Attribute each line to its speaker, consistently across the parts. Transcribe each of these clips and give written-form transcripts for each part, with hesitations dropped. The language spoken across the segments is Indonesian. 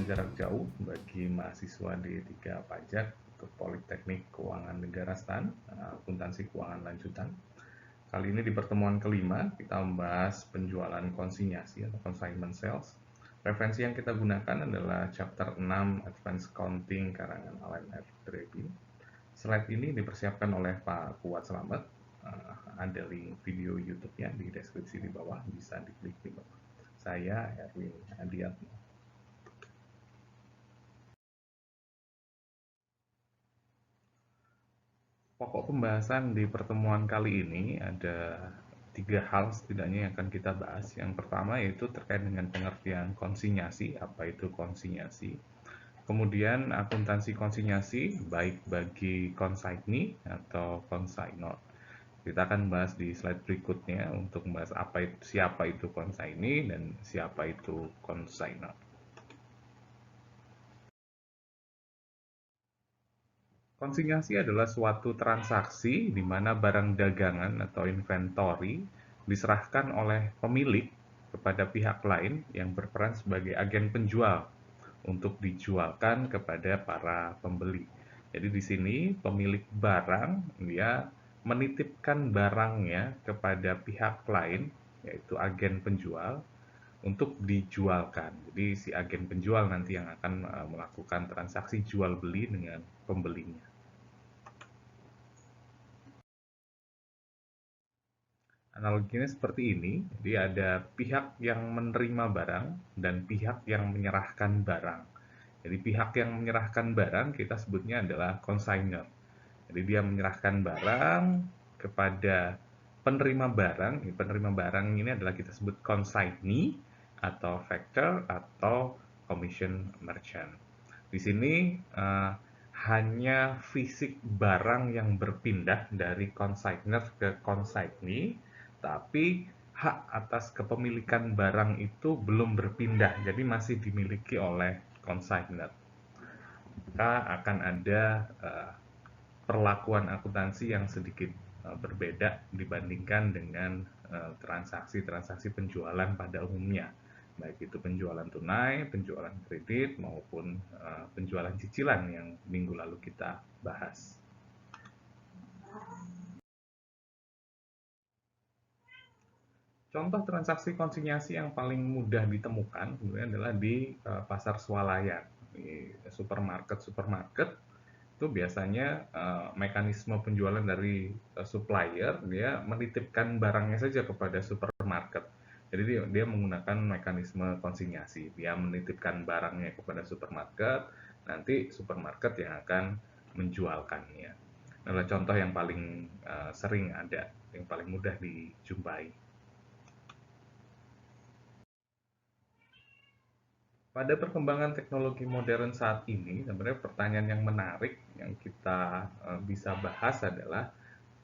Speaker 1: jarak jauh bagi mahasiswa D3 Pajak untuk Politeknik Keuangan Negara STAN, akuntansi keuangan lanjutan. Kali ini di pertemuan kelima kita membahas penjualan konsinyasi atau consignment sales. Referensi yang kita gunakan adalah chapter 6 Advanced Accounting karangan Allen F. Drabin. Slide ini dipersiapkan oleh Pak Kuat Slamet. Ada link video YouTube-nya di deskripsi di bawah, bisa diklik di bawah. Saya Erwin Adiatmo. Pokok pembahasan di pertemuan kali ini ada 3 hal setidaknya yang akan kita bahas. Yang pertama yaitu terkait dengan pengertian konsinyasi, apa itu konsinyasi. Kemudian akuntansi konsinyasi, baik bagi consignee atau consignor. Kita akan bahas di slide berikutnya untuk membahas siapa itu consignee dan siapa itu consignor. Konsinyasi adalah suatu transaksi di mana barang dagangan atau inventory diserahkan oleh pemilik kepada pihak lain yang berperan sebagai agen penjual untuk dijualkan kepada para pembeli. Jadi di sini pemilik barang dia menitipkan barangnya kepada pihak lain yaitu agen penjual untuk dijualkan. Jadi si agen penjual nanti yang akan melakukan transaksi jual beli dengan pembelinya. Analoginya seperti ini, jadi ada pihak yang menerima barang dan pihak yang menyerahkan barang. Jadi pihak yang menyerahkan barang kita sebutnya adalah consignor. Jadi dia menyerahkan barang kepada penerima barang. Penerima barang ini adalah kita sebut consignee atau factor atau commission merchant. Di sini hanya fisik barang yang berpindah dari consignor ke consignee, tapi hak atas kepemilikan barang itu belum berpindah, jadi masih dimiliki oleh consignor. Maka akan ada perlakuan akuntansi yang sedikit berbeda dibandingkan dengan transaksi-transaksi penjualan pada umumnya, baik itu penjualan tunai, penjualan kredit, maupun penjualan cicilan yang minggu lalu kita bahas. Contoh transaksi konsinyasi yang paling mudah ditemukan sebenarnya adalah di pasar swalayan, di supermarket itu biasanya mekanisme penjualan dari supplier, dia menitipkan barangnya saja kepada supermarket. Jadi dia menggunakan mekanisme konsinyasi, dia menitipkan barangnya kepada supermarket, nanti supermarket yang akan menjualkannya. Adalah contoh yang paling sering ada, yang paling mudah dijumpai. Pada perkembangan teknologi modern saat ini, sebenarnya pertanyaan yang menarik yang kita bisa bahas adalah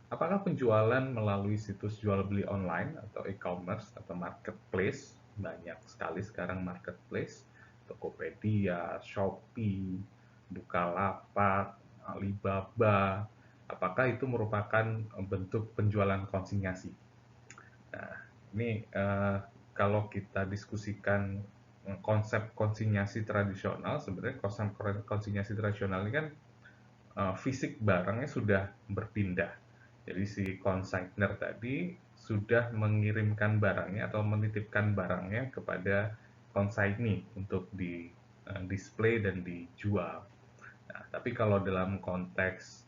Speaker 1: apakah penjualan melalui situs jual beli online atau e-commerce atau marketplace, banyak sekali sekarang marketplace, Tokopedia, Shopee, Bukalapak, Alibaba, apakah itu merupakan bentuk penjualan konsinyasi? Nah, ini kalau kita diskusikan konsep konsinyasi tradisional, sebenarnya konsep konsinyasi tradisional ini kan fisik barangnya sudah berpindah. Jadi si consignor tadi sudah mengirimkan barangnya atau menitipkan barangnya kepada consignee untuk di display dan dijual. Nah, tapi kalau dalam konteks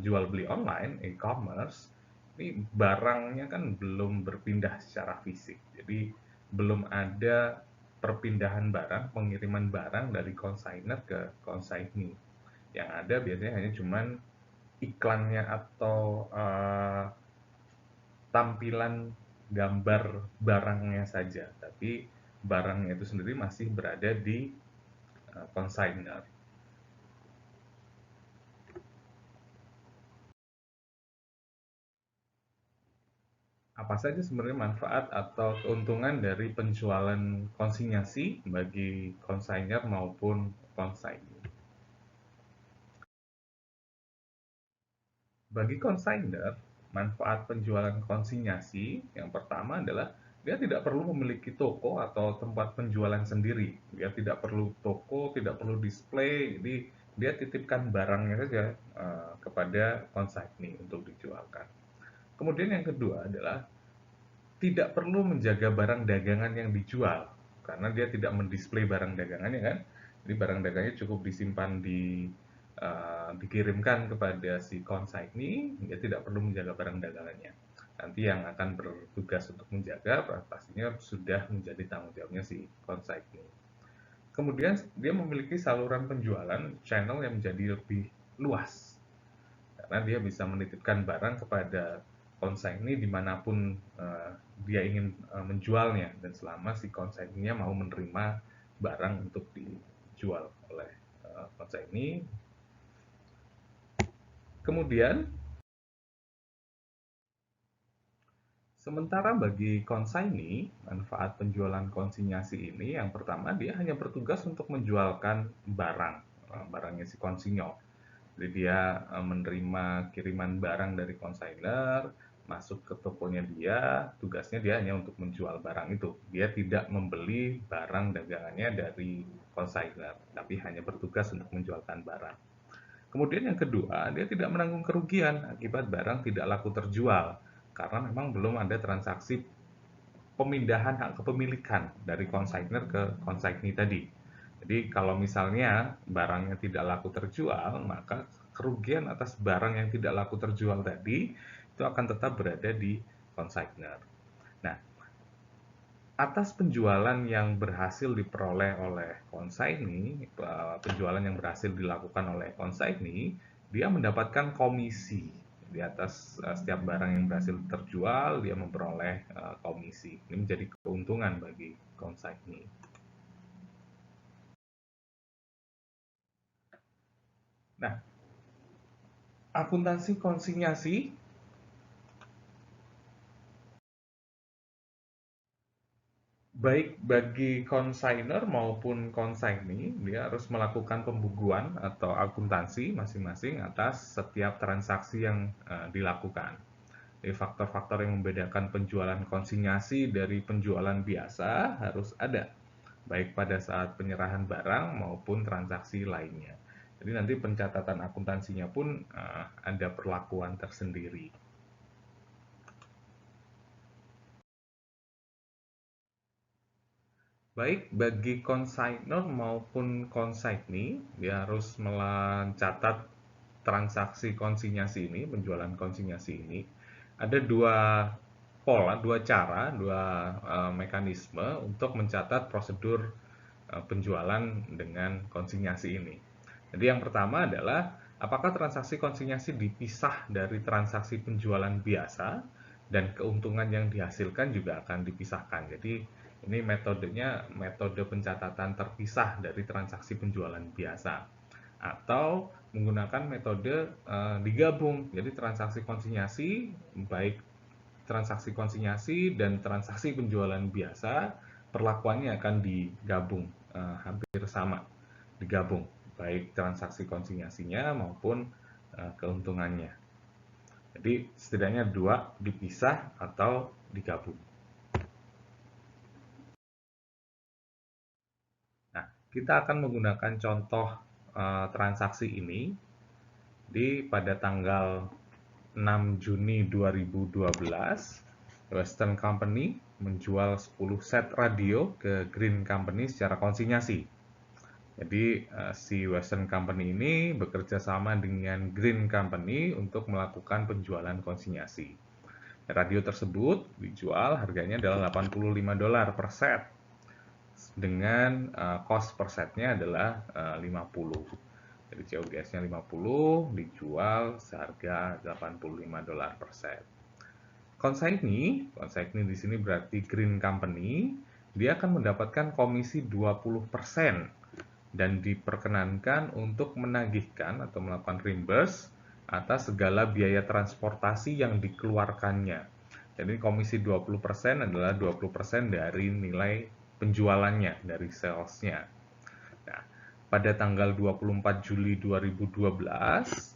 Speaker 1: jual beli online, e-commerce, ini barangnya kan belum berpindah secara fisik. Jadi belum ada perpindahan barang, pengiriman barang dari consignor ke consignee. Yang ada biasanya hanya cuman iklannya atau tampilan gambar barangnya saja, tapi barangnya itu sendiri masih berada di consignor. Apa saja sebenarnya manfaat atau keuntungan dari penjualan konsinyasi bagi consignor maupun consignee? Bagi consignor, manfaat penjualan konsinyasi yang pertama adalah dia tidak perlu memiliki toko atau tempat penjualan sendiri. Dia tidak perlu toko, tidak perlu display. Jadi dia titipkan barangnya saja kepada konsignee untuk dijualkan. Kemudian yang kedua adalah tidak perlu menjaga barang dagangan yang dijual karena dia tidak mendisplay barang dagangannya kan. Jadi barang dagangnya cukup disimpan dikirimkan kepada si konsignee, dia tidak perlu menjaga barang dagangannya. Nanti yang akan bertugas untuk menjaga pastinya sudah menjadi tanggung jawabnya si konsignee. Kemudian dia memiliki saluran penjualan channel yang menjadi lebih luas karena dia bisa menitipkan barang kepada konsignee dimanapun dia ingin menjualnya dan selama si konsignee mau menerima barang untuk dijual oleh konsignee. Kemudian sementara bagi konsignee, manfaat penjualan konsinyasi ini yang pertama dia hanya bertugas untuk menjualkan barang, barangnya si konsinyor. Jadi dia menerima kiriman barang dari konsinyur, masuk ke tokonya dia, tugasnya dia hanya untuk menjual barang itu. Dia tidak membeli barang dagangannya dari konsinyur, tapi hanya bertugas untuk menjualkan barang. Kemudian yang kedua, dia tidak menanggung kerugian akibat barang tidak laku terjual, karena memang belum ada transaksi pemindahan hak kepemilikan dari konsignor ke konsignee tadi. Jadi kalau misalnya barangnya tidak laku terjual, maka kerugian atas barang yang tidak laku terjual tadi itu akan tetap berada di konsignor. Nah, atas penjualan yang berhasil diperoleh oleh konsignee, penjualan yang berhasil dilakukan oleh konsignee, dia mendapatkan komisi di atas setiap barang yang berhasil terjual, dia memperoleh komisi. Ini menjadi keuntungan bagi konsignee. Nah, akuntansi konsinyasi baik bagi konsignor maupun konsignee, dia harus melakukan pembukuan atau akuntansi masing-masing atas setiap transaksi yang dilakukan. Jadi faktor-faktor yang membedakan penjualan konsinyasi dari penjualan biasa harus ada, baik pada saat penyerahan barang maupun transaksi lainnya. Jadi nanti pencatatan akuntansinya pun ada perlakuan tersendiri. Baik bagi konsignor maupun konsignee, dia harus mencatat transaksi konsinyasi ini, penjualan konsinyasi ini. Ada dua pola, dua cara, dua mekanisme untuk mencatat prosedur penjualan dengan konsinyasi ini. Jadi yang pertama adalah apakah transaksi konsinyasi dipisah dari transaksi penjualan biasa dan keuntungan yang dihasilkan juga akan dipisahkan. Jadi ini metodenya metode pencatatan terpisah dari transaksi penjualan biasa atau menggunakan metode digabung. Jadi transaksi konsinyasi baik transaksi konsinyasi dan transaksi penjualan biasa perlakuannya akan digabung hampir sama, digabung baik transaksi konsinyasinya maupun keuntungannya. Jadi setidaknya dua dipisah atau digabung. Nah, kita akan menggunakan contoh transaksi ini pada tanggal 6 Juni 2012, Western Company menjual 10 set radio ke Green Company secara konsinyasi. Jadi si Western Company ini bekerja sama dengan Green Company untuk melakukan penjualan konsinyasi. Radio tersebut dijual harganya adalah $85 per set dengan cost per setnya adalah 50. Jadi COGS-nya 50 dijual seharga $85 per set. Konsignee di sini berarti Green Company, dia akan mendapatkan komisi 20% dan diperkenankan untuk menagihkan atau melakukan reimburse atas segala biaya transportasi yang dikeluarkannya. Jadi komisi 20% adalah 20% dari nilai penjualannya, dari sales-nya. Nah, pada tanggal 24 Juli 2012,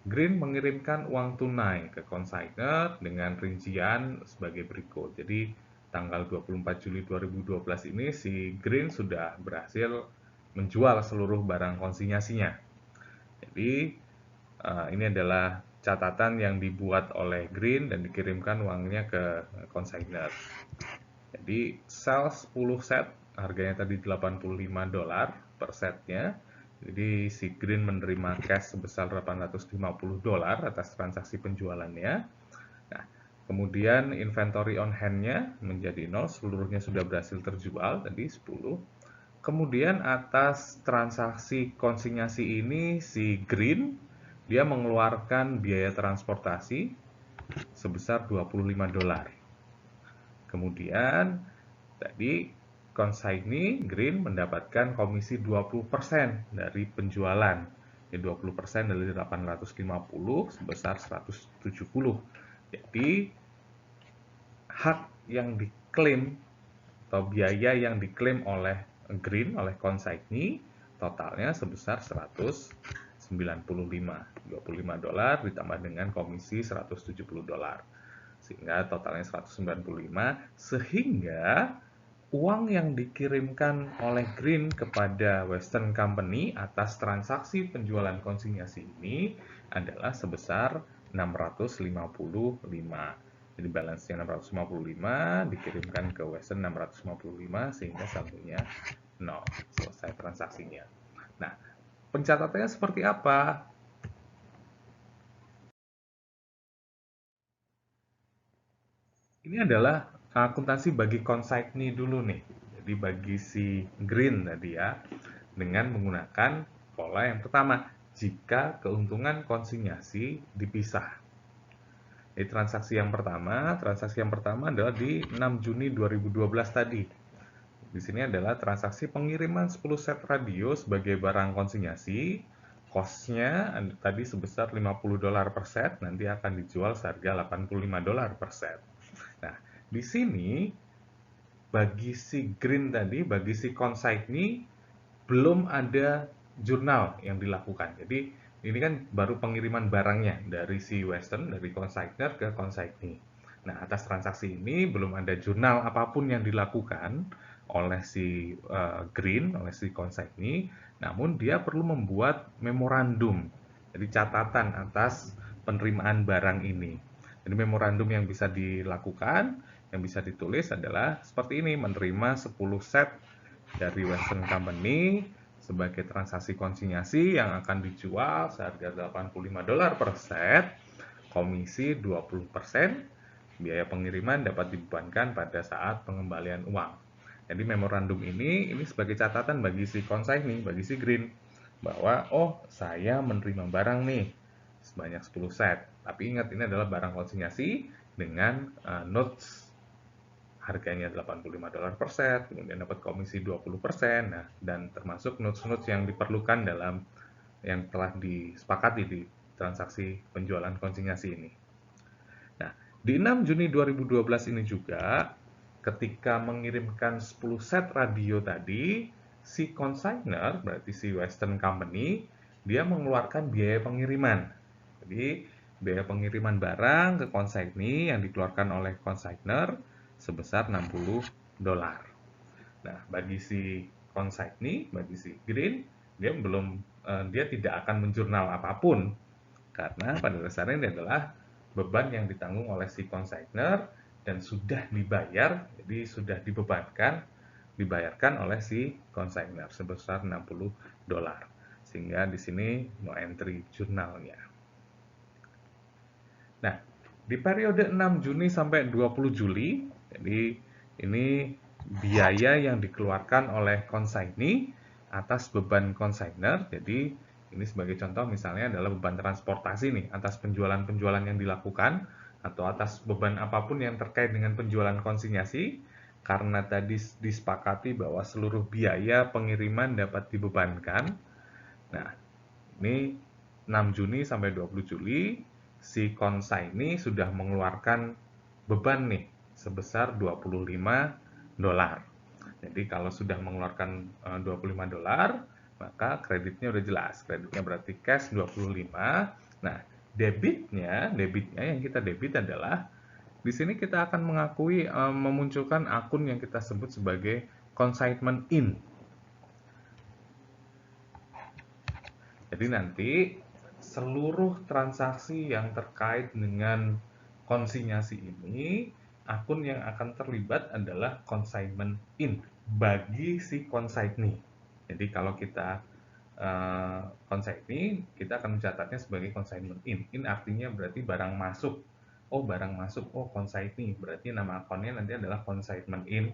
Speaker 1: Green mengirimkan uang tunai ke konsignor dengan rincian sebagai berikut. Jadi tanggal 24 Juli 2012 ini si Green sudah berhasil menjual seluruh barang konsinyasinya. Jadi ini adalah catatan yang dibuat oleh Green dan dikirimkan uangnya ke consignor. Jadi sell 10 set, harganya tadi $85 per setnya. Jadi si Green menerima cash sebesar $850 atas transaksi penjualannya. Nah, kemudian inventory on hand-nya menjadi 0, seluruhnya sudah berhasil terjual, tadi 10. Kemudian atas transaksi konsinyasi ini si Green, dia mengeluarkan biaya transportasi sebesar $25. Kemudian tadi consignee Green mendapatkan komisi 20% dari penjualan. Ya, 20% dari 850 sebesar 170. Jadi hak yang diklaim atau biaya yang diklaim oleh Green, oleh consignee, totalnya sebesar 195. $25 ditambah dengan komisi $170. Sehingga totalnya 195, sehingga uang yang dikirimkan oleh Green kepada Western Company atas transaksi penjualan konsinyasi ini adalah sebesar 655. Jadi balance-nya 655 dikirimkan ke Western 655 sehingga saldonya 0. Selesai transaksinya. Nah, pencatatannya seperti apa? Ini adalah akuntansi bagi consignee dulu nih. Jadi bagi si Green tadi ya, dengan menggunakan pola yang pertama, jika keuntungan konsinyasi dipisah. Jadi transaksi yang pertama adalah di 6 Juni 2012 tadi. Di sini adalah transaksi pengiriman 10 set radio sebagai barang konsinyasi. Cost-nya tadi sebesar $50 per set, nanti akan dijual seharga $85 per set. Nah, di sini bagi si Green tadi, bagi si consignee belum ada jurnal yang dilakukan. Jadi ini kan baru pengiriman barangnya dari si Western, dari consignor ke consignee. Nah, atas transaksi ini belum ada jurnal apapun yang dilakukan oleh si Green, oleh si consignee, namun dia perlu membuat memorandum, jadi catatan atas penerimaan barang ini. Jadi memorandum yang bisa dilakukan, yang bisa ditulis adalah seperti ini, menerima 10 set dari Western Company sebagai transaksi konsinyasi yang akan dijual seharga $85 per set, komisi 20%, biaya pengiriman dapat dibebankan pada saat pengembalian uang. Jadi memorandum ini sebagai catatan bagi si consignee, bagi si Green, bahwa oh saya menerima barang nih sebanyak 10 set. Tapi ingat ini adalah barang konsinyasi dengan notes harganya $85 per set, kemudian dapat komisi 20%, nah, dan termasuk notes-notes yang diperlukan dalam yang telah disepakati di transaksi penjualan konsinyasi ini. Nah, di 6 Juni 2012 ini juga, ketika mengirimkan 10 set radio tadi, si consignor, berarti si Western Company, dia mengeluarkan biaya pengiriman. Jadi, biaya pengiriman barang ke consignee yang dikeluarkan oleh consignor sebesar $60. Nah, bagi si consignee, bagi si Green, dia tidak akan menjurnal apapun karena pada dasarnya ini adalah beban yang ditanggung oleh si consignor dan sudah dibayar, jadi sudah dibayarkan oleh si consignor sebesar $60. Sehingga di sini no entry jurnalnya. Nah, di periode 6 Juni sampai 20 Juli, jadi ini biaya yang dikeluarkan oleh consignee atas beban consignor. Jadi ini sebagai contoh misalnya adalah beban transportasi nih atas penjualan-penjualan yang dilakukan atau atas beban apapun yang terkait dengan penjualan konsinyasi, karena tadi disepakati bahwa seluruh biaya pengiriman dapat dibebankan. Nah, ini 6 Juni sampai 20 Juli si consignee sudah mengeluarkan beban nih sebesar $25. Jadi kalau sudah mengeluarkan $25, maka kreditnya udah jelas. Kreditnya berarti cash 25. Nah, debitnya yang kita debit adalah di sini kita akan mengakui memunculkan akun yang kita sebut sebagai consignment in. Jadi nanti seluruh transaksi yang terkait dengan konsinyasi ini, akun yang akan terlibat adalah consignment in bagi si consignee. Jadi kalau kita consignee, kita akan mencatatnya sebagai consignment in. In artinya berarti barang masuk. Oh, barang masuk. Oh, consignee. Berarti nama akunnya nanti adalah consignment in.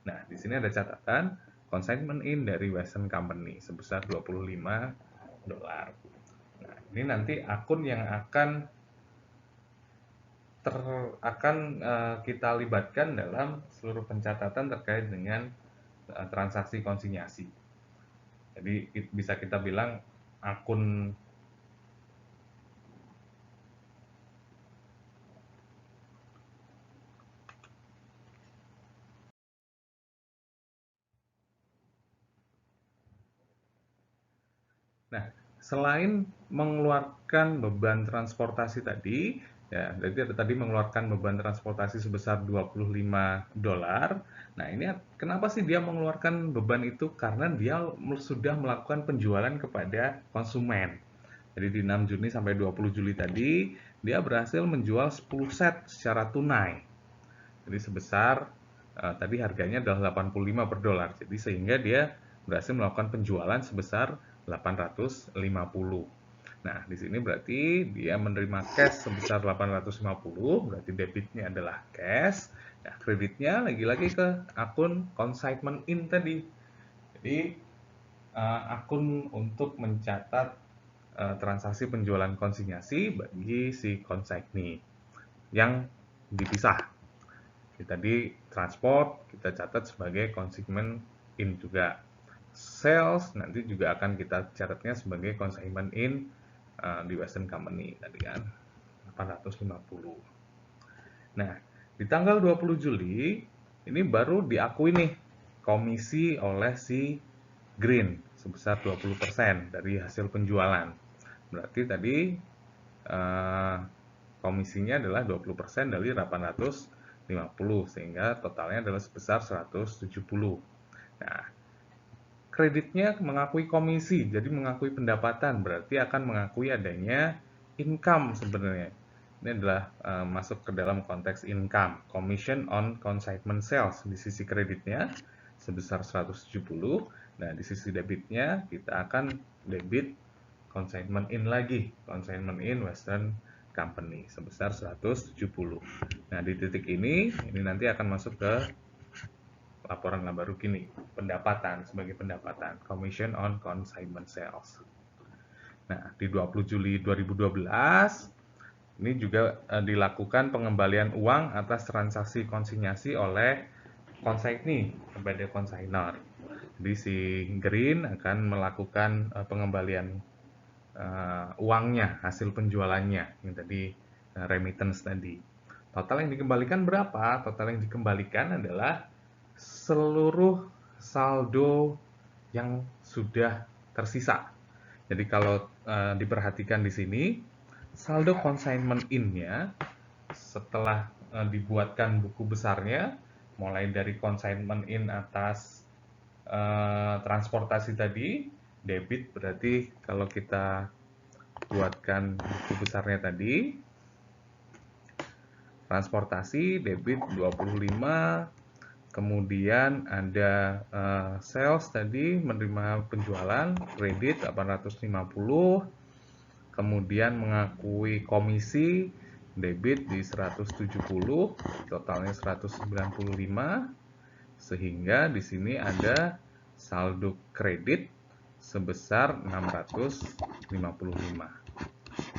Speaker 1: Nah, di sini ada catatan consignment in dari Western Company sebesar $25. Nah, ini nanti akun yang akan kita libatkan dalam seluruh pencatatan terkait dengan transaksi konsinyasi. Jadi bisa kita bilang akun Nah, selain mengeluarkan beban transportasi tadi, ya, jadi tadi mengeluarkan beban transportasi sebesar $25. Nah, ini kenapa sih dia mengeluarkan beban itu? Karena dia sudah melakukan penjualan kepada konsumen. Jadi di 6 Juni sampai 20 Juli tadi, dia berhasil menjual 10 set secara tunai. Jadi sebesar tadi harganya adalah 85 per dolar. Jadi sehingga dia berhasil melakukan penjualan sebesar 850. Nah, di sini berarti dia menerima cash sebesar 850, berarti debitnya adalah cash. Nah, kreditnya lagi-lagi ke akun consignment in tadi. Jadi akun untuk mencatat transaksi penjualan konsinyasi bagi si consignee yang dipisah. Tadi transport kita catat sebagai consignment in juga. Sales nanti juga akan kita catatnya sebagai consignment in di Western Company tadi kan 850. Nah, di tanggal 20 Juli ini baru diakui nih komisi oleh si Green sebesar 20% dari hasil penjualan. Berarti tadi komisinya adalah 20% dari 850 sehingga totalnya adalah sebesar 170. Nah, kreditnya mengakui komisi, jadi mengakui pendapatan, berarti akan mengakui adanya income sebenarnya. Ini adalah masuk ke dalam konteks income, commission on consignment sales di sisi kreditnya sebesar 170. Nah, di sisi debitnya kita akan debit consignment in lagi, consignment in Western Company sebesar 170. Nah, di titik ini nanti akan masuk ke laporan laba rugi nih, pendapatan sebagai pendapatan, commission on consignment sales. Nah, di 20 Juli 2012 ini juga dilakukan pengembalian uang atas transaksi konsinyasi oleh consignee kepada consignor. Jadi si Green akan melakukan pengembalian uangnya, hasil penjualannya yang tadi remittance tadi. Total yang dikembalikan berapa? Total yang dikembalikan adalah seluruh saldo yang sudah tersisa. Jadi kalau diperhatikan di sini, saldo consignment in-nya setelah dibuatkan buku besarnya, mulai dari consignment in atas transportasi tadi, debit berarti kalau kita buatkan buku besarnya tadi, transportasi debit 25, kemudian ada sales tadi menerima penjualan kredit 850, kemudian mengakui komisi debit di 170, totalnya 195, sehingga di sini ada saldo kredit sebesar 655.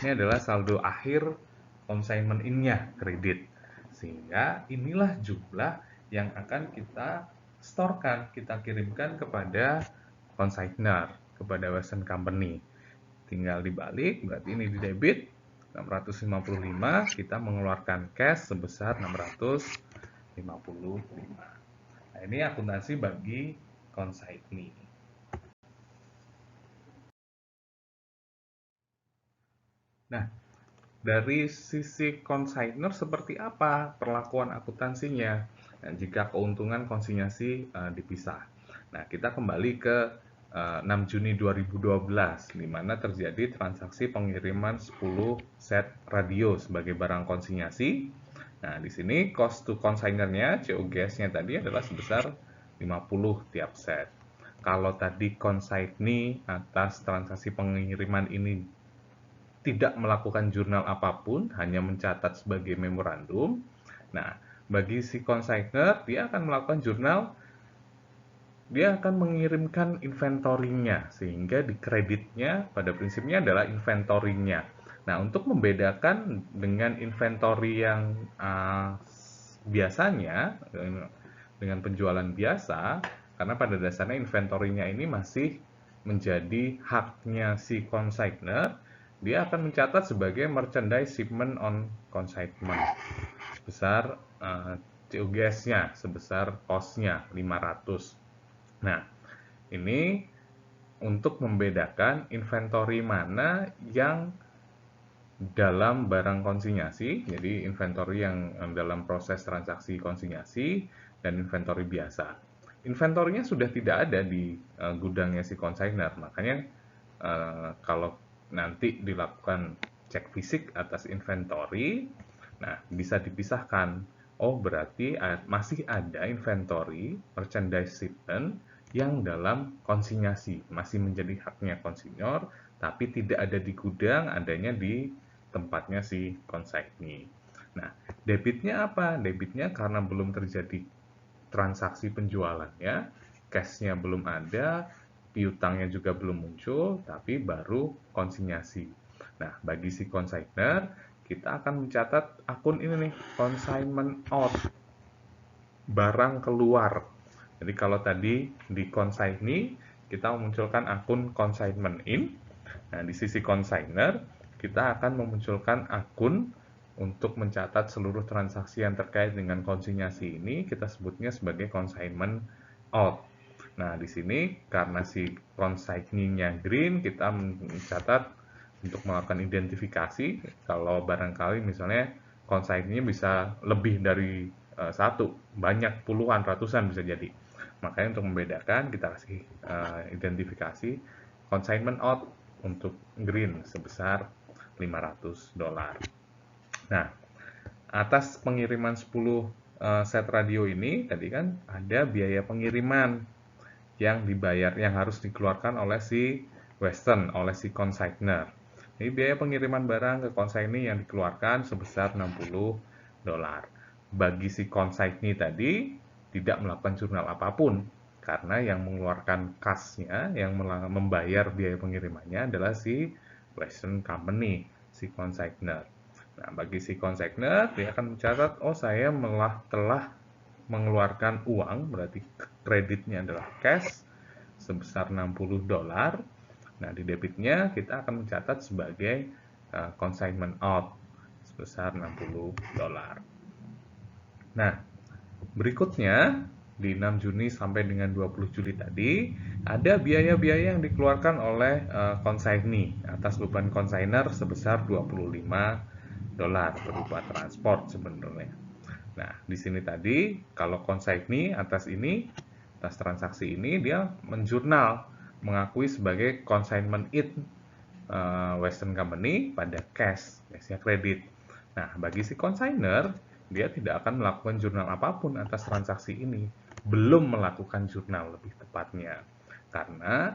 Speaker 1: Ini adalah saldo akhir consignment in-nya kredit. Sehingga inilah jumlah yang akan kita storekan, kita kirimkan kepada consignor, kepada Western Company. Tinggal dibalik, berarti ini di debit 655, kita mengeluarkan cash sebesar 655. Nah, ini akuntansi bagi consignee. Nah, Dari sisi konsignor seperti apa perlakuan akuntansinya? Nah, jika keuntungan konsinyasi dipisah. Nah, kita kembali ke 6 Juni 2012, di mana terjadi transaksi pengiriman 10 set radio sebagai barang konsinyasi. Nah, di sini cost to consignernya, COGS-nya tadi adalah sebesar 50 tiap set. Kalau tadi consignee atas transaksi pengiriman ini tidak melakukan jurnal apapun, hanya mencatat sebagai memorandum. Nah, bagi si consignor, dia akan melakukan jurnal, dia akan mengirimkan inventorinya, sehingga di kreditnya pada prinsipnya adalah inventorinya. Nah, untuk membedakan dengan inventory yang biasanya, dengan penjualan biasa, karena pada dasarnya inventorinya ini masih menjadi haknya si consignor, dia akan mencatat sebagai merchandise shipment on consignment sebesar COGS-nya, sebesar cost-nya 500. Nah, ini untuk membedakan inventory mana yang dalam barang konsinyasi, jadi inventory yang dalam proses transaksi konsinyasi dan inventory biasa. Inventorinya sudah tidak ada di gudangnya si consignor, makanya kalau nanti dilakukan cek fisik atas inventory, nah bisa dipisahkan. Oh, berarti masih ada inventory merchandise shipment yang dalam konsinyasi, masih menjadi haknya konsinyur, tapi tidak ada di gudang, adanya di tempatnya si consignee. Nah, debitnya apa? Debitnya karena belum terjadi transaksi penjualannya, cash-nya belum ada, piutangnya juga belum muncul, tapi baru konsinyasi. Nah, bagi si consignor, kita akan mencatat akun ini nih, consignment out, barang keluar. Jadi kalau tadi di consignee, kita memunculkan akun consignment in. Nah, di sisi consignor, kita akan memunculkan akun untuk mencatat seluruh transaksi yang terkait dengan konsinyasi ini, kita sebutnya sebagai consignment out. Nah, di sini karena si consignee-nya green, kita mencatat untuk melakukan identifikasi. Kalau barangkali misalnya consignee-nya bisa lebih dari satu, banyak, puluhan, ratusan bisa jadi. Makanya untuk membedakan, kita kasih identifikasi consignment out untuk green sebesar $500. Nah, atas pengiriman 10 set radio ini tadi kan ada biaya pengiriman yang dibayar, yang harus dikeluarkan oleh si Western, oleh si consignor. Ini biaya pengiriman barang ke consignee yang dikeluarkan sebesar $60. Bagi si consignee tadi tidak melakukan jurnal apapun, karena yang mengeluarkan kasnya, yang membayar biaya pengirimannya adalah si Western Company, si consignor. Nah, bagi si consignor, dia akan mencatat, oh saya telah mengeluarkan uang, berarti kreditnya adalah cash, sebesar $60. Nah, di debitnya kita akan mencatat sebagai consignment out, sebesar $60. Nah, berikutnya, di 6 Juni sampai dengan 20 Juli tadi, ada biaya-biaya yang dikeluarkan oleh consignee atas beban consignor sebesar $25 berupa transport sebenarnya. Nah, di sini tadi, kalau consignee atas ini, atas transaksi ini, dia menjurnal, mengakui sebagai consignment in Western Company pada cashnya kredit. Nah, bagi si consignor, dia tidak akan melakukan jurnal apapun atas transaksi ini. Belum melakukan jurnal lebih tepatnya. Karena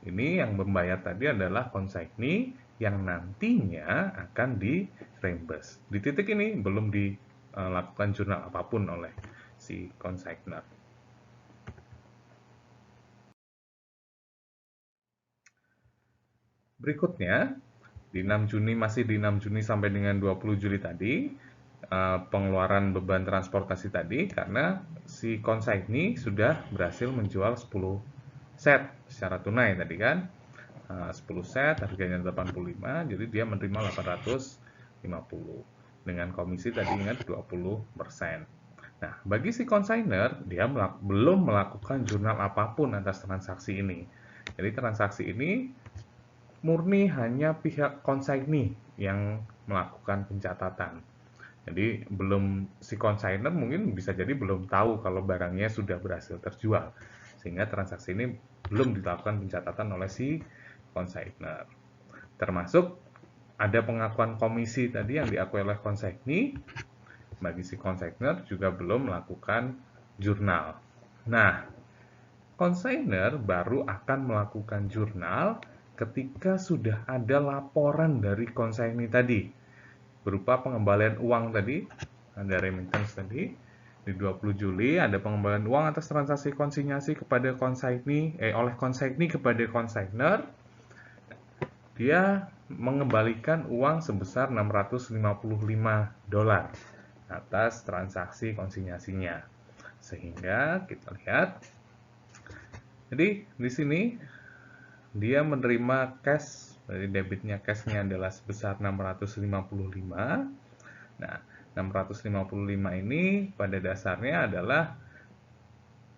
Speaker 1: ini yang membayar tadi adalah consignee yang nantinya akan di reimburse. Di titik ini belum dilakukan jurnal apapun oleh si consignor. Berikutnya, masih di 6 Juni sampai dengan 20 Juli tadi, pengeluaran beban transportasi tadi, karena si consignee sudah berhasil menjual 10 set secara tunai tadi kan. 10 set harganya 85, jadi dia menerima 850. Dengan komisi tadi ingat 20%. Nah, bagi si consignor, dia belum melakukan jurnal apapun atas transaksi ini. Jadi transaksi ini murni hanya pihak consignee yang melakukan pencatatan. Jadi si consignor mungkin bisa jadi belum tahu kalau barangnya sudah berhasil terjual, sehingga transaksi ini belum dilakukan pencatatan oleh si consignor. Termasuk ada pengakuan komisi tadi yang diakui oleh consignee, bagi si consignor juga belum melakukan jurnal. Nah, consignor baru akan melakukan jurnal ketika sudah ada laporan dari consignee tadi, berupa pengembalian uang tadi, ada remittance tadi, di 20 Juli ada pengembalian uang atas transaksi konsinyasi kepada oleh consignee kepada consignor. Dia mengembalikan uang sebesar $655 atas transaksi konsinyasinya. Sehingga kita lihat, jadi di sini dia menerima cash, dari debitnya cashnya adalah sebesar 655. Nah, 655 ini pada dasarnya adalah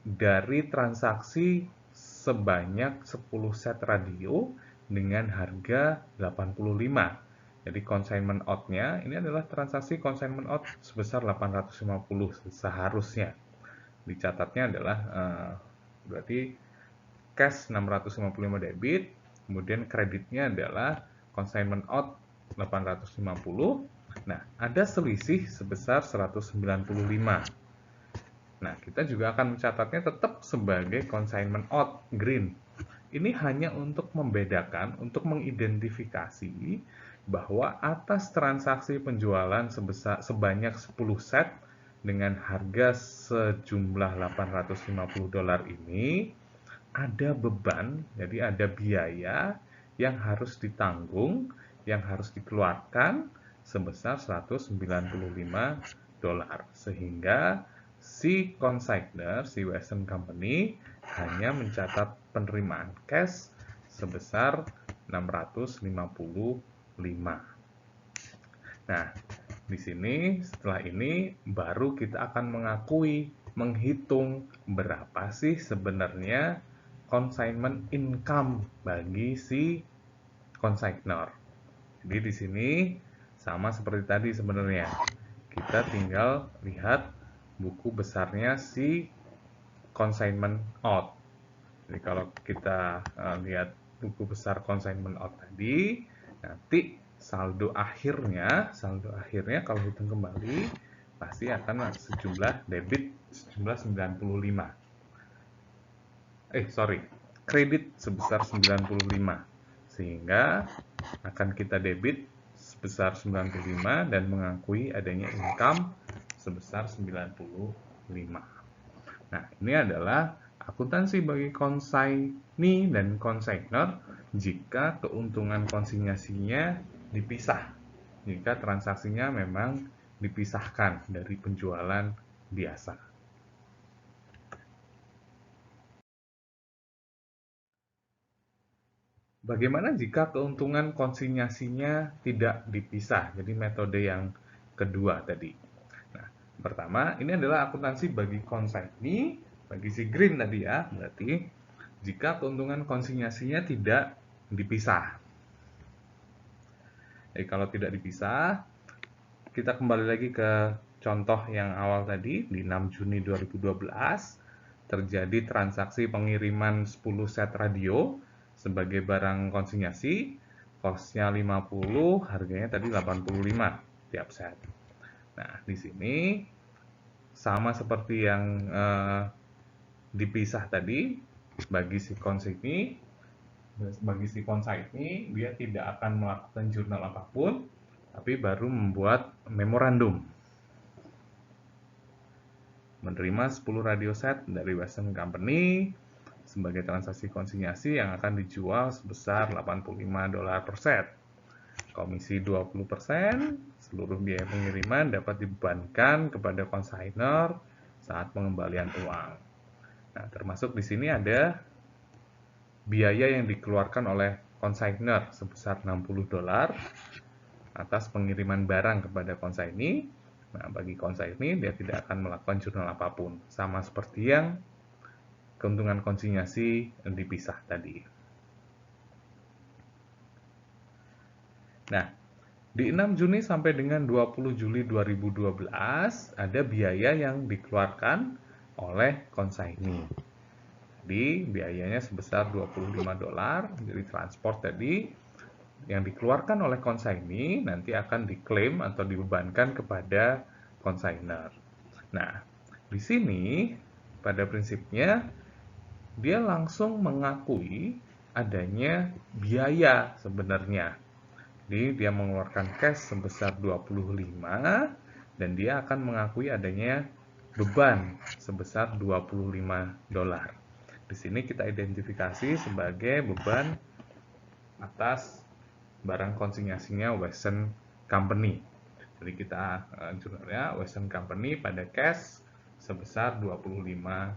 Speaker 1: dari transaksi sebanyak 10 set radio dengan harga 85. Jadi consignment out-nya ini adalah transaksi consignment out sebesar 850 seharusnya. Dicatatnya adalah berarti cash 655 debit, kemudian kreditnya adalah consignment out 850. Nah, ada selisih sebesar 195. Nah, kita juga akan mencatatnya tetap sebagai consignment out green. Ini hanya untuk membedakan, untuk mengidentifikasi bahwa atas transaksi penjualan sebanyak 10 set dengan harga sejumlah $850 ini ada beban, jadi ada biaya yang harus ditanggung, yang harus dikeluarkan sebesar $195, sehingga si consignor, si Western Company hanya mencatat penerimaan cash sebesar 655. Nah, di sini setelah ini baru kita akan menghitung berapa sih sebenarnya consignment income bagi si consignor. Jadi di sini sama seperti tadi sebenarnya. Kita tinggal lihat buku besarnya si consignment out. Jadi kalau kita lihat buku besar consignment out tadi, nanti saldo akhirnya kalau hitung kembali pasti akan sejumlah debit sejumlah 95. Kredit sebesar 95. Sehingga akan kita debit sebesar 95 dan mengakui adanya income sebesar 95. Nah, ini adalah akuntansi bagi consignee dan consignor jika keuntungan konsinyasinya dipisah. Jika transaksinya memang dipisahkan dari penjualan biasa. Bagaimana jika keuntungan konsinyasinya tidak dipisah? Jadi metode yang kedua tadi. Nah, pertama ini adalah akuntansi bagi consignee, bagi si green tadi ya. Berarti jika keuntungan konsinyasinya tidak dipisah. Jadi kalau tidak dipisah, kita kembali lagi ke contoh yang awal tadi, di 6 Juni 2012 terjadi transaksi pengiriman 10 set radio sebagai barang konsinyasi, cost-nya 50, harganya tadi 85 tiap set. Nah, di sini sama seperti yang dipisah tadi, bagi si consignee, dia tidak akan melakukan jurnal apapun, tapi baru membuat memorandum. Menerima 10 radio set dari Western Company sebagai transaksi konsinyasi yang akan dijual sebesar $85 per set. Komisi 20%, seluruh biaya pengiriman dapat dibebankan kepada consignor saat pengembalian uang. Nah, termasuk di sini ada biaya yang dikeluarkan oleh consignor sebesar $60 atas pengiriman barang kepada consignee. Nah, bagi consignee dia tidak akan melakukan jurnal apapun, sama seperti yang keuntungan konsinyasi dipisah tadi. Nah, Di 6 Juni sampai dengan 20 Juli 2012 ada biaya yang dikeluarkan oleh consignee. Jadi biayanya sebesar $25, jadi transport tadi yang dikeluarkan oleh consignee nanti akan diklaim atau dibebankan kepada consignor. Nah, di sini pada prinsipnya dia langsung mengakui adanya biaya sebenarnya. Jadi dia mengeluarkan cash sebesar 25 dan dia akan mengakui adanya beban sebesar $25. Di sini kita identifikasi sebagai beban atas barang konsinyasinya Western Company. Jadi kita jurnalnya Western Company pada cash sebesar $25.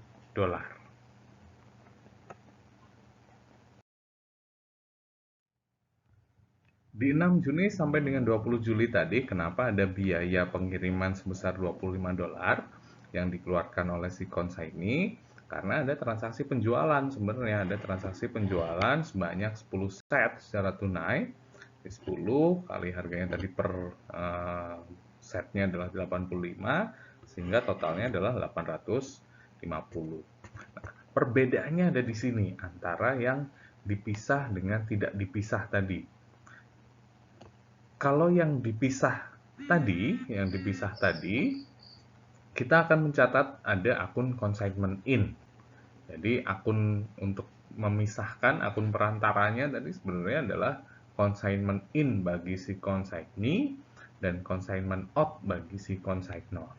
Speaker 1: Di 6 Juni sampai dengan 20 Juli tadi, kenapa ada biaya pengiriman sebesar $25 yang dikeluarkan oleh si consignee? Karena ada transaksi penjualan, sebenarnya ada transaksi penjualan sebanyak 10 set secara tunai. 10 kali harganya tadi per setnya adalah 85, sehingga totalnya adalah 850. Nah, perbedaannya ada di sini antara yang dipisah dengan tidak dipisah tadi. Kalau yang dipisah tadi, kita akan mencatat ada akun consignment in. Jadi akun untuk memisahkan akun perantaranya tadi sebenarnya adalah consignment in bagi si consignee dan consignment out bagi si consignor.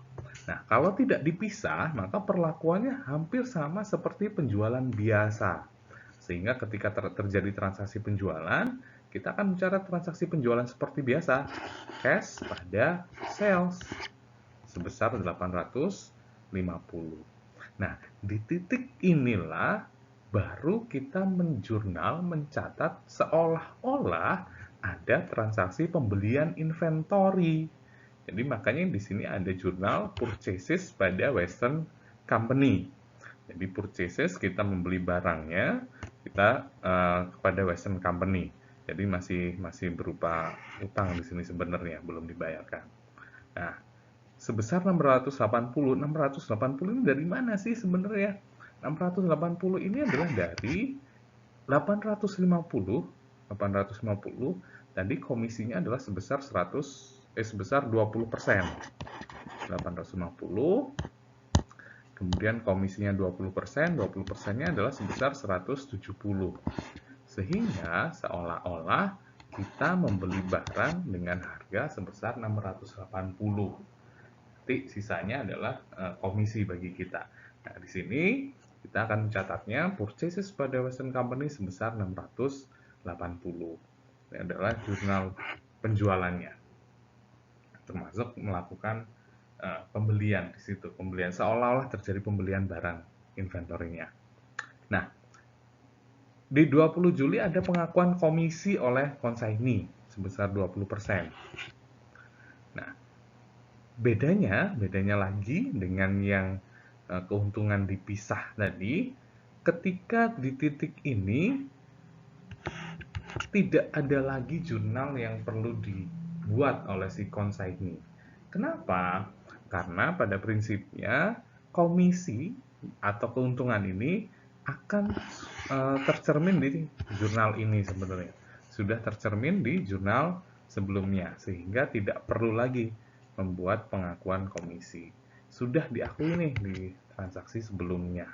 Speaker 1: Nah, kalau tidak dipisah, maka perlakuannya hampir sama seperti penjualan biasa. Sehingga ketika terjadi transaksi penjualan, kita akan mencatat transaksi penjualan seperti biasa, cash pada sales sebesar 850. Nah, di titik inilah baru kita menjurnal mencatat seolah-olah ada transaksi pembelian inventory. Jadi makanya di sini ada jurnal purchases pada Western Company. Jadi purchases kita membeli barangnya kita kepada Western Company. Jadi masih berupa utang di sini sebenarnya belum dibayarkan. Nah, sebesar 680 ini dari mana sih sebenarnya? 680 ini adalah dari 850 tadi komisinya adalah sebesar 20%. 850 kemudian komisinya 20%, 20%-nya adalah sebesar 170. Sehingga seolah-olah kita membeli barang dengan harga sebesar 680. Nanti sisanya adalah komisi bagi kita. Nah, di sini kita akan mencatatnya purchases pada Western Company sebesar 680. Ini adalah jurnal penjualannya. Termasuk melakukan pembelian di situ, pembelian seolah-olah terjadi pembelian barang inventory-nya. Nah, di 20 Juli ada pengakuan komisi oleh consignee sebesar 20%. Nah, bedanya lagi dengan yang keuntungan dipisah tadi, ketika di titik ini tidak ada lagi jurnal yang perlu dibuat oleh si consignee. Kenapa? Karena pada prinsipnya komisi atau keuntungan ini akan tercermin di jurnal ini sebenarnya. Sudah tercermin di jurnal sebelumnya, sehingga tidak perlu lagi membuat pengakuan komisi. Sudah diakui nih di transaksi sebelumnya.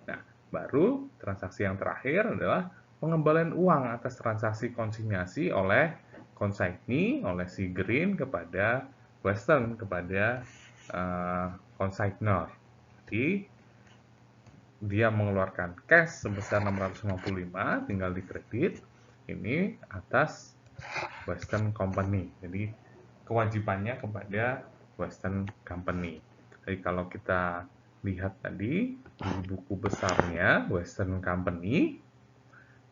Speaker 1: Nah, baru transaksi yang terakhir adalah pengembalian uang atas transaksi konsinyasi oleh consignee, oleh si Green kepada Western, kepada consignor. Jadi, dia mengeluarkan cash sebesar 655, tinggal dikredit. Ini atas Western Company. Jadi, kewajibannya kepada Western Company. Jadi, kalau kita lihat tadi, di buku besarnya Western Company,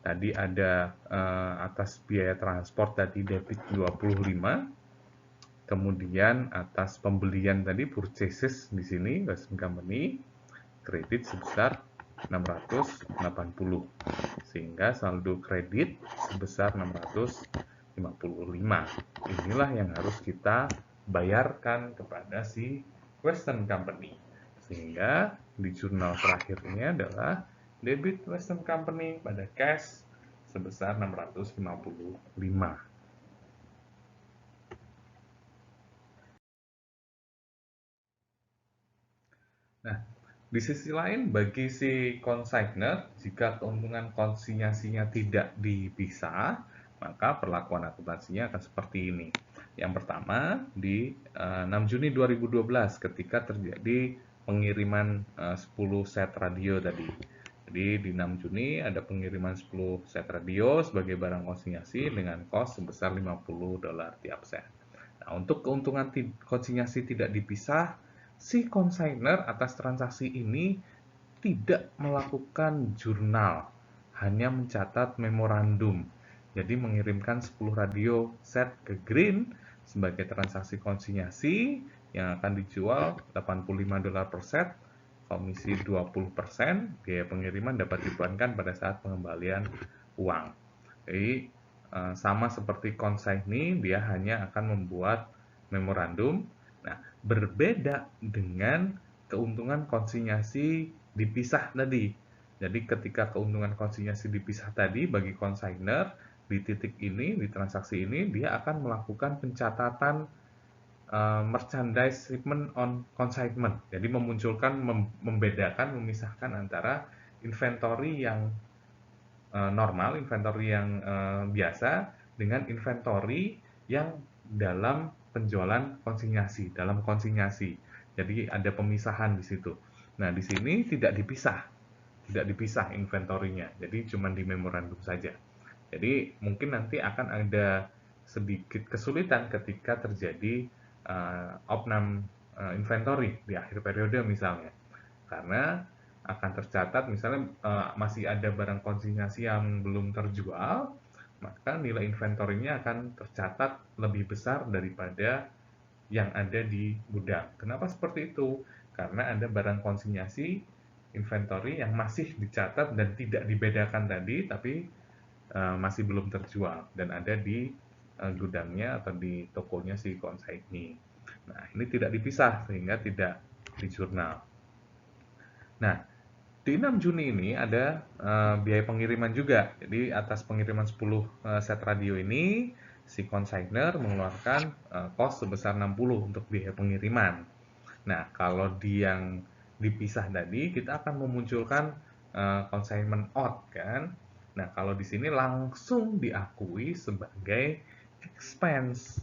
Speaker 1: tadi ada atas biaya transport tadi debit 25, kemudian atas pembelian tadi purchases di sini Western Company kredit sebesar 680, sehingga saldo kredit sebesar 650. 55. Inilah yang harus kita bayarkan kepada si Western Company. Sehingga di jurnal terakhir ini adalah debit Western Company pada cash sebesar 655. Nah, di sisi lain bagi si consignor, jika keuntungan konsinyasinya tidak dipisah, maka perlakuan akuntansinya akan seperti ini. Yang pertama, di 6 Juni 2012 ketika terjadi pengiriman 10 set radio tadi. Jadi di 6 Juni ada pengiriman 10 set radio sebagai barang konsinyasi dengan kos sebesar $50 tiap set. Nah, untuk keuntungan konsinyasi tidak dipisah, si consignor atas transaksi ini tidak melakukan jurnal, hanya mencatat memorandum. Jadi mengirimkan 10 radio set ke Green sebagai transaksi konsinyasi yang akan dijual $85 per set, komisi 20%, biaya pengiriman dapat dibebankan pada saat pengembalian uang. Jadi sama seperti consignee, dia hanya akan membuat memorandum. Nah, berbeda dengan keuntungan konsinyasi dipisah tadi. Jadi ketika keuntungan konsinyasi dipisah tadi bagi consignor, di titik ini, di transaksi ini, dia akan melakukan pencatatan merchandise shipment on consignment. Jadi memunculkan, membedakan, memisahkan antara inventory yang normal, inventory yang biasa, dengan inventory yang dalam penjualan konsinyasi, dalam konsinyasi. Jadi ada pemisahan di situ. Nah, di sini tidak dipisah inventorinya. Jadi cuma di memorandum saja. Jadi mungkin nanti akan ada sedikit kesulitan ketika terjadi opnam inventory di akhir periode misalnya. Karena akan tercatat misalnya masih ada barang konsinyasi yang belum terjual, maka nilai inventorinya akan tercatat lebih besar daripada yang ada di gudang. Kenapa seperti itu? Karena ada barang konsinyasi inventory yang masih dicatat dan tidak dibedakan tadi, tapi masih belum terjual dan ada di gudangnya atau di tokonya si consignee. Nah, ini tidak dipisah sehingga tidak di jurnal. Nah, di 6 Juni ini ada biaya pengiriman juga. Jadi atas pengiriman 10 set radio ini, si consignor mengeluarkan kos sebesar 60 untuk biaya pengiriman. Nah, kalau di yang dipisah tadi, kita akan memunculkan consignment out kan. Nah, kalau di sini langsung diakui sebagai expense,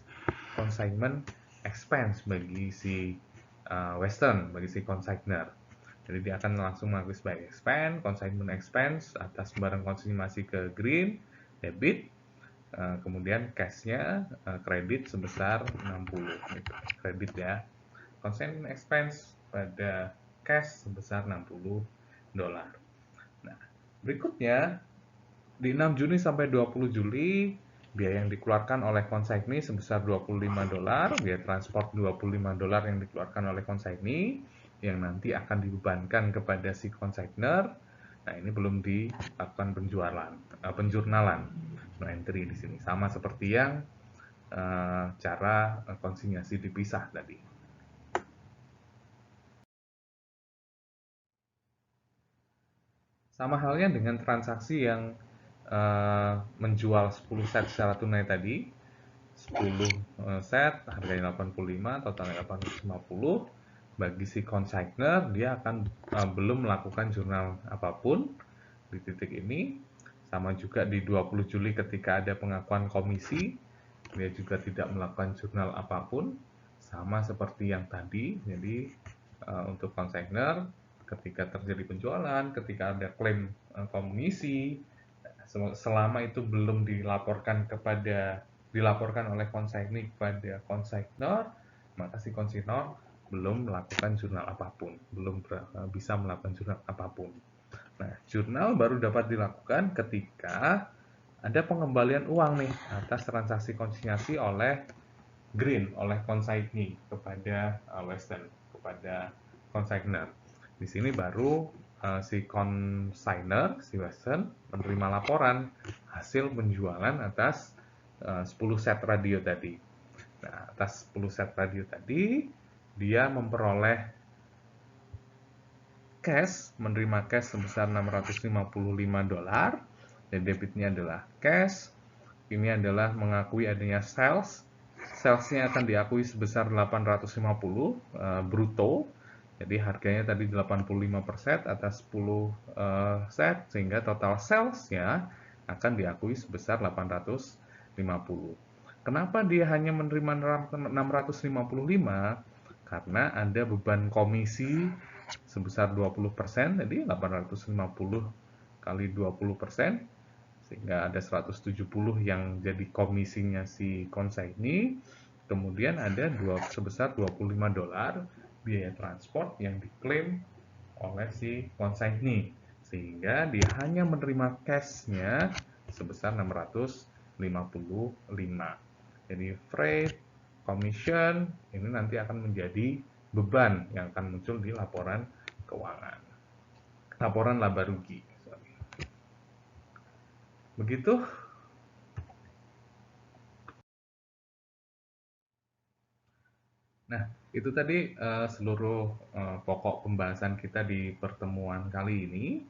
Speaker 1: consignment expense bagi si Western, bagi si consignor. Jadi dia akan langsung mengakui sebagai expense, consignment expense atas barang konsinyasi ke Green, debit, kemudian cash-nya kredit sebesar 60 gitu. Kredit ya. Consignment expense pada cash sebesar $60. Nah, berikutnya di 6 Juni sampai 20 Juli biaya yang dikeluarkan oleh consignee sebesar $25, biaya transport $25 yang dikeluarkan oleh consignee yang nanti akan dibebankan kepada si consignor. Nah, ini belum dilakukan penjurnalan. No entry di sini sama seperti yang cara konsinyasi dipisah tadi. Sama halnya dengan transaksi yang menjual 10 set secara tunai tadi, 10 set harganya 85, totalnya 850. Bagi si consignor, dia akan belum melakukan jurnal apapun di titik ini. Sama juga di 20 Juli ketika ada pengakuan komisi, dia juga tidak melakukan jurnal apapun. Sama seperti yang tadi, jadi untuk consignor, ketika terjadi penjualan, ketika ada klaim komisi, selama itu belum dilaporkan oleh consignee kepada consignor, maka si consignor belum melakukan jurnal apapun, belum bisa melakukan jurnal apapun. Nah, jurnal baru dapat dilakukan ketika ada pengembalian uang nih atas transaksi konsinyasi oleh Green, oleh consignee kepada Western, kepada consignor. Di sini baru si consignor, si Western, menerima laporan hasil penjualan atas 10 set radio tadi. Nah, atas 10 set radio tadi, dia memperoleh cash, menerima cash sebesar $655, dan debitnya adalah cash. Ini adalah mengakui adanya sales. Salesnya akan diakui sebesar 850 bruto. Jadi harganya tadi 85 per set atas 10 set, sehingga total salesnya akan diakui sebesar 850. Kenapa dia hanya menerima 655? Karena ada beban komisi sebesar 20%, jadi 850 kali 20%, sehingga ada 170 yang jadi komisinya si consignee. Kemudian ada sebesar $25 biaya transport yang diklaim oleh si consignee, sehingga dia hanya menerima cash-nya sebesar 655. Jadi freight, commission, ini nanti akan menjadi beban yang akan muncul di laporan keuangan, laporan laba rugi. Begitu. Nah, itu tadi seluruh pokok pembahasan kita di pertemuan kali ini.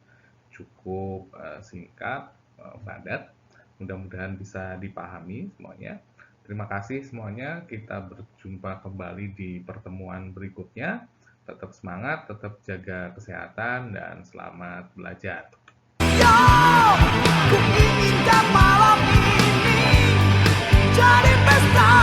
Speaker 1: Cukup singkat, padat. Mudah-mudahan bisa dipahami semuanya. Terima kasih semuanya. Kita berjumpa kembali di pertemuan berikutnya. Tetap semangat, tetap jaga kesehatan, dan selamat belajar.
Speaker 2: Ku inginkan malam ini jadi pesta.